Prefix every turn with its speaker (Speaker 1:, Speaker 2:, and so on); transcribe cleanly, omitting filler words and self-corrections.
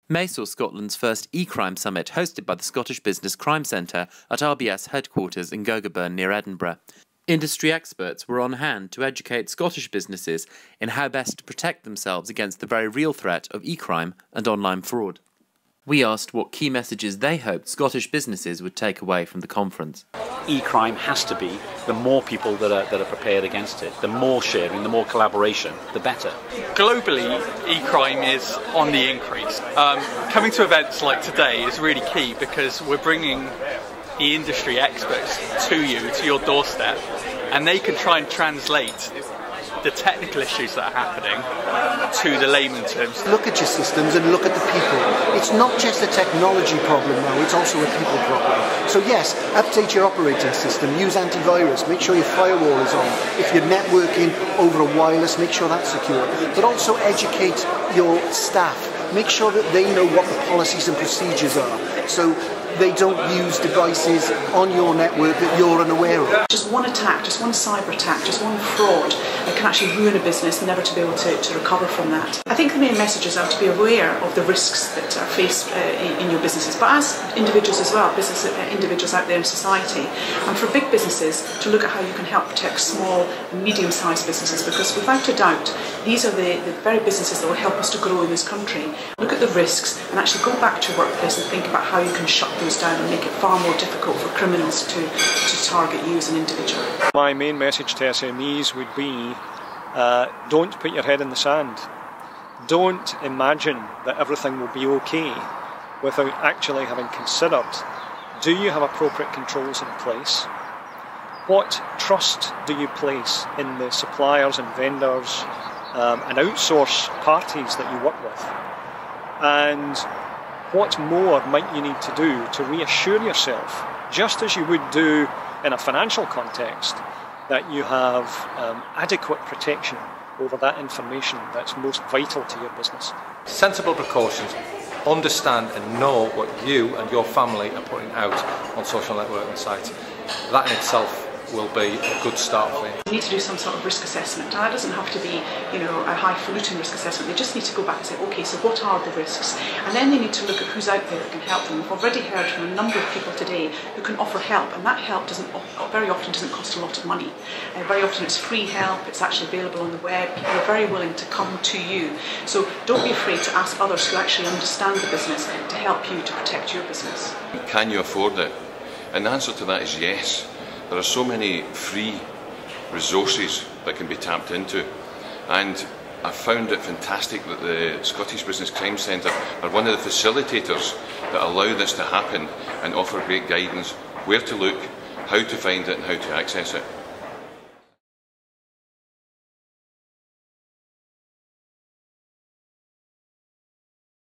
Speaker 1: May saw Scotland's first eCrime summit hosted by the Scottish Business Crime Centre at RBS Headquarters in Gogarburn near Edinburgh. Industry experts were on hand to educate Scottish businesses in how best to protect themselves against the very real threat of eCrime and online fraud. We asked what key messages they hoped Scottish businesses would take away from the conference.
Speaker 2: eCrime has to be the more people that are prepared against it, the more sharing, the more collaboration, the better.
Speaker 3: Globally, eCrime is on the increase. Coming to events like today is really key because we're bringing the industry experts to you, to your doorstep, and they can try and translate the technical issues that are happening to the layman terms.
Speaker 4: Look at your systems and look at the people. It's not just a technology problem now, it's also a people problem. So yes, update your operating system, use antivirus, make sure your firewall is on. If you're networking over a wireless, make sure that's secure. But also educate your staff. Make sure that they know what the policies and procedures are, so they don't use devices on your network that you're unaware of.
Speaker 5: Just one attack, just one cyber attack, just one fraud that can actually ruin a business, never to be able to recover from that. I think the main messages are to be aware of the risks that are faced in your businesses, but as individuals as well, individuals out there in society, and for big businesses to look at how you can help protect small and medium-sized businesses, because without a doubt these are the very businesses that will help us to grow in this country. Look at the risks and actually go back to your workplace and think about how you can shut those down and make it far more difficult for criminals to target you as an individual.
Speaker 6: My main message to SMEs would be don't put your head in the sand. Don't imagine that everything will be okay without actually having considered, do you have appropriate controls in place? What trust do you place in the suppliers and vendors and outsource parties that you work with? And what more might you need to do to reassure yourself, just as you would do in a financial context, that you have adequate protection over that information that's most vital to your business?
Speaker 7: Sensible precautions. Understand and know what you and your family are putting out on social networking sites. That in itself will be a good start for you.
Speaker 5: You need to do some sort of risk assessment, and that doesn't have to be, a highfalutin risk assessment. They just need to go back and say, okay, so what are the risks? And then they need to look at who's out there that can help them. We've already heard from a number of people today who can offer help, and that help very often doesn't cost a lot of money. Very often it's free help, it's actually available on the web, people are very willing to come to you. So don't be afraid to ask others who actually understand the business to help you to protect your business.
Speaker 8: Can you afford it? And the answer to that is yes. There are so many free resources that can be tapped into, and I found it fantastic that the Scottish Business Crime Centre are one of the facilitators that allow this to happen and offer great guidance, where to look, how to find it and how to access it.